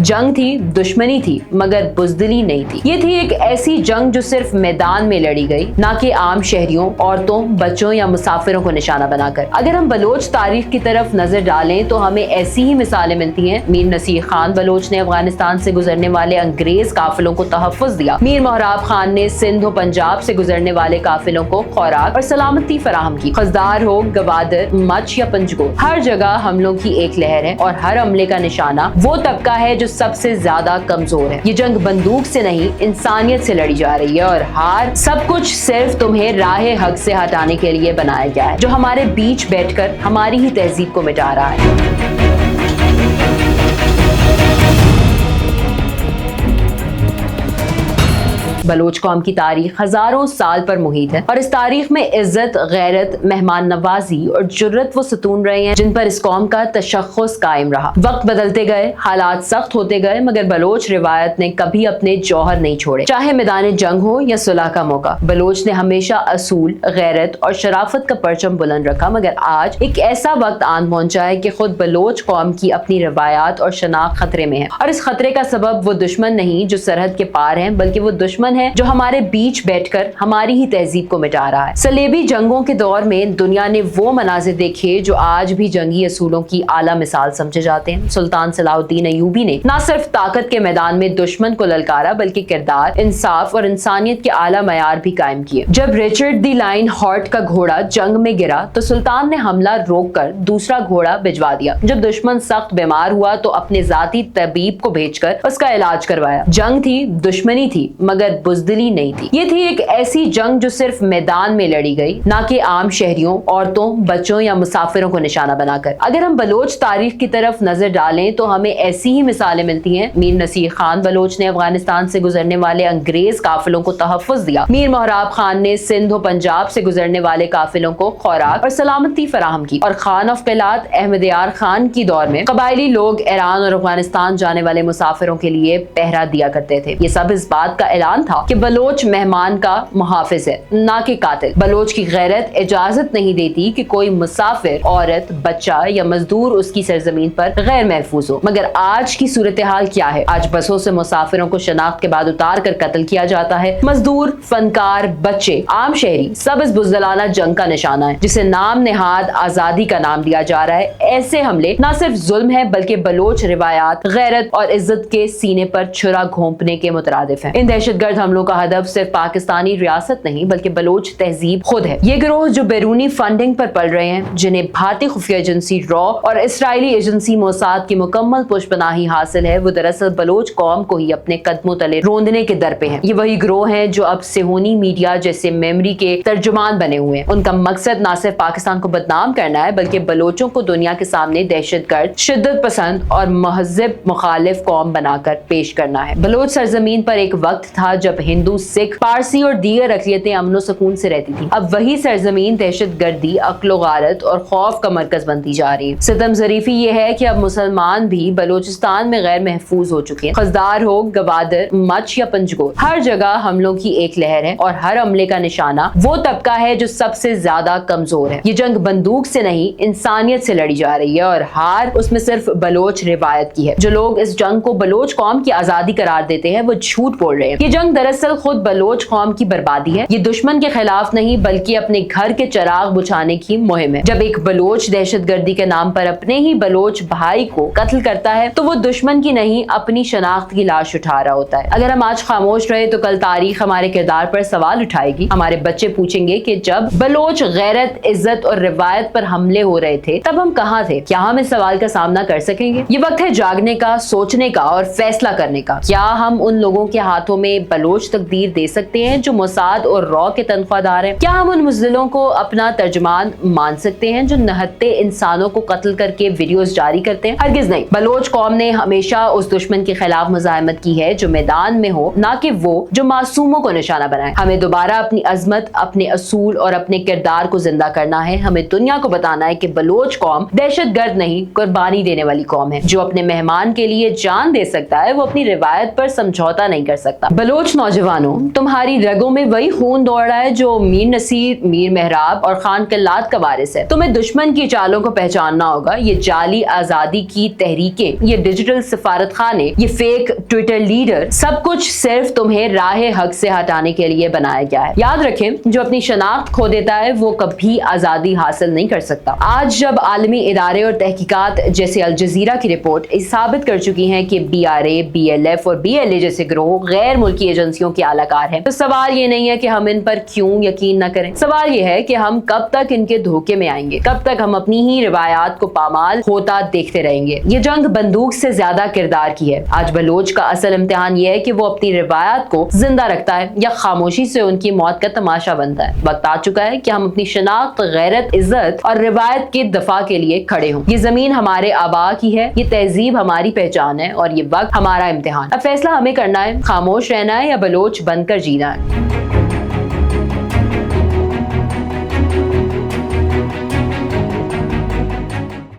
जंग थी, दुश्मनी थी, मगर बुज़दिली नहीं थी। ये थी एक ऐसी जंग जो सिर्फ मैदान में लड़ी गई, ना कि आम शहरियों, औरतों, बच्चों या मुसाफिरों को निशाना बनाकर। अगर हम बलोच तारीख की तरफ नजर डालें तो हमें ऐसी ही मिसालें मिलती हैं। मीर नसीर खान बलोच ने अफगानिस्तान से गुजरने वाले अंग्रेज काफिलों को तहफ़्फ़ुज़ दिया। मीर मोहराब खान ने सिंध और पंजाब से गुजरने वाले काफिलों को खुराक और सलामती फराहम की। खजदार हो, गवादर, मच या पंजगोर, हर जगह हमलों की एक लहर है और हर हमले का निशाना वो तबका है जो सबसे ज्यादा कमजोर है। ये जंग बंदूक से नहीं, इंसानियत से लड़ी जा रही है और हार सब कुछ सिर्फ तुम्हें राहे हक से हटाने के लिए बनाया गया है, जो हमारे बीच बैठकर हमारी ही तहजीब को मिटा रहा है। बलोच कौम की तारीख हजारों साल पर मुहित है और इस तारीख में इज्जत, गैरत, मेहमान नवाजी और जुर्रत वो सतून रहे हैं जिन पर इस कौम का तशख्खुस कायम रहा। वक्त बदलते गए, हालात सख्त होते गए, मगर बलोच रिवायत ने कभी अपने जौहर नहीं छोड़े। चाहे मैदान जंग हो या सुलह का मौका, बलोच ने हमेशा असूल, गैरत और शराफत का परचम बुलंद रखा। मगर आज एक ऐसा वक्त आन पहुंचा है कि खुद बलोच कौम की अपनी रिवायात और शनाख्त खतरे में है, और इस खतरे का सबब वो दुश्मन नहीं जो सरहद के पार है, बल्कि वो दुश्मन है जो हमारे बीच बैठकर हमारी ही तहजीब को मिटा रहा है। सलेबी जंगों के दौर में दुनिया ने वो मनाजिर देखे जो आज भी जंगी असूलों की आला मिसाल समझे जाते हैं। सुल्तान सलाहुद्दीन अय्यूबी ने न सिर्फ ताकत के मैदान में दुश्मन को ललकारा, बल्कि किरदार, इंसाफ और इंसानियत के आला मयार भी कायम किए। जब रिचर्ड दी लाइन हॉर्ट का घोड़ा जंग में गिरा तो सुल्तान ने हमला रोककर दूसरा घोड़ा भिजवा दिया। जब दुश्मन सख्त बीमार हुआ तो अपने जाती तबीब को भेजकर उसका इलाज करवाया। जंग थी, दुश्मनी थी, मगर बुज़दिली नहीं थी। ये थी एक ऐसी जंग जो सिर्फ मैदान में लड़ी गई, ना कि आम शहरियों, औरतों, बच्चों या मुसाफिरों को निशाना बनाकर। अगर हम बलोच तारीख की तरफ नजर डालें तो हमें ऐसी ही मिसालें मिलती हैं। मीर नसीर खान बलोच ने अफगानिस्तान से गुजरने वाले अंग्रेज काफिलों को तहफ़्फ़ुज़ दिया। मीर मोहराब खान ने सिंध और पंजाब से गुजरने वाले काफिलों को खुराक और सलामती फराहम की। और खान ऑफ क़िलात अहमद यार खान की दौर में कबायली लोग ईरान और अफगानिस्तान जाने वाले मुसाफिरों के लिए पहरा दिया करते थे। ये सब इस बात का ऐलान था कि बलोच मेहमान का मुहाफिज है, ना कि कातिल। बलोच की गैरत इजाजत नहीं देती कि कोई मुसाफिर, औरत, बच्चा या मजदूर उसकी सरजमीन पर गैर महफूज हो। मगर आज की सूरत हाल क्या है? आज बसों से मुसाफिरों को शनाख्त के बाद उतार कर कत्ल किया जाता है। मजदूर, फनकार, बच्चे, आम शहरी सब इस बुज़दिलाना जंग का निशाना है, जिसे नाम नेहाद आजादी का नाम दिया जा रहा है। ऐसे हमले न सिर्फ जुल्म है, बल्कि बलोच रिवायात, गैरत और इज्जत के सीने पर छुरा घोंपने के मुतरादिफ है। इन दहशतगर्द हमलों का हदफ सिर्फ पाकिस्तानी रियासत नहीं, बल्कि बलोच तहजीब खुद है। ये गिरोह जो बैरूनी फंडिंग पर पल रहे हैं, जिन्हें भारतीय खुफिया एजेंसी रॉ और इसराइली एजेंसी मोसाद की मुकम्मल पुष्पनाही हासिल है, वो दरअसल बलोच कौम को ही अपने कदमों तले रोंदने के दर पे हैं। ये वही गिरोह हैं जो अब सेहूनी मीडिया जैसे मेमोरी के तर्जुमान बने हुए हैं। उनका मकसद न सिर्फ पाकिस्तान को बदनाम करना है, बल्कि बलोचों को दुनिया के सामने दहशतगर्द, शिद्दत पसंद और महज़िब मुखालिफ कौम बनाकर पेश करना है। बलोच सरजमीन पर एक वक्त था जब हिंदू, सिख, पारसी और दीगर अक़लियतें अमन सुकून से रहती थी। अब वही सरजमीन दहशतगर्दी, अक्ल गारत और खौफ का मरकज बनती जा रही है। सितम ज़रीफ़ी ये है कि अब मुसलमान भी बलोचिस्तान में गैर महफूज हो चुके हैं। खजदार हो, गवादर, मच या पंजगोर, हर जगह हमलों की एक लहर है और हर हमले का निशाना वो तबका है जो सबसे ज्यादा कमजोर है। ये जंग बंदूक से नहीं, इंसानियत से लड़ी जा रही है और हार उसमें सिर्फ बलोच रिवायत की है। जो लोग इस जंग को बलोच कौम की आजादी करार देते हैं वो झूठ बोल रहे हैं। ये जंग दरअसल खुद बलोच कौम की बर्बादी है। ये दुश्मन के खिलाफ नहीं, बल्कि अपने घर के चिराग बुझाने की मुहिम है। जब एक बलोच दहशतगर्दी के नाम पर अपने ही बलोच भाई को कत्ल करता है तो वो दुश्मन की नहीं, अपनी शनाख्त की लाश उठा रहा होता है। अगर हम आज खामोश रहे तो कल तारीख हमारे किरदार पर सवाल उठाएगी। हमारे बच्चे पूछेंगे कि जब बलोच गैरत, इज्जत और रिवायत पर हमले हो रहे थे तब हम कहाँ थे? क्या हम इस सवाल का सामना कर सकेंगे? ये वक्त है जागने का, सोचने का और फैसला करने का। क्या हम उन लोगों के हाथों में बलोच तकदीर दे सकते हैं जो मोसाद और रॉ के तनख्वाहदार हैं? क्या हम उन मुज़दिलों को अपना तर्जुमान मान सकते हैं जो नहत्ते इंसानों को कत्ल करके वीडियोस जारी करते हैं? हरगिज नहीं। बलोच कौम ने हमेशा उस दुश्मन के खिलाफ मुजाहिमत की है जो मैदान में हो, ना कि वो जो मासूमों को निशाना बनाए। हमें दोबारा अपनी अजमत, अपने असूल और अपने किरदार को जिंदा करना है। हमें दुनिया को बताना है कि बलोच कौम दहशतगर्द नहीं, कुर्बानी देने वाली कौम है। जो अपने मेहमान के लिए जान दे सकता है वो अपनी रिवायत पर समझौता नहीं कर सकता। बलोच नौजवानों, तुम्हारी रगों में वही खून दौड़ रहा है जो मीर नसीर, मीर मेहराब और खान कल्लाद का वारिस है। तुम्हें दुश्मन की चालों को पहचानना होगा। ये जाली आजादी की तहरीकें, ये डिजिटल सफारत खाने, ये फेक ट्विटर लीडर, सब कुछ सिर्फ तुम्हें राह हक से हटाने के लिए बनाया गया है। याद रखें, जो अपनी शनाख्त खो देता है वो कभी आजादी हासिल नहीं कर सकता। आज जब आलमी इदारे और तहकीकात जैसे अल जजीरा की रिपोर्ट साबित कर चुकी हैं कि BRA, BLF और BLA जैसे ग्रोह गैर मुल्की एजेंसियों के आलाकार हैं, तो सवाल ये नहीं है कि हम इन पर क्यों यकीन न करें। सवाल ये है कि हम कब तक इनके धोखे में आएंगे, कब तक हम अपनी ही रिवायात को पामाल होता देखते रहेंगे। ये जंग बंदूक से ज्यादा किरदार की है। आज बलोच का असल इम्तिहान ये है कि वो अपनी रिवायात को जिंदा रखता है या खामोशी से उनकी मौत का तमाशा बनता है। वक्त आ चुका है कि हम अपनी शनाख्त, गैरत, इज्जत और रिवायत के दफा के लिए खड़े हों। ये जमीन हमारे आबा की है, ये तहजीब हमारी पहचान है और ये वक्त हमारा इम्तिहान। अब फैसला हमें करना है, खामोश रहना है या बलोच बनकर जीना है।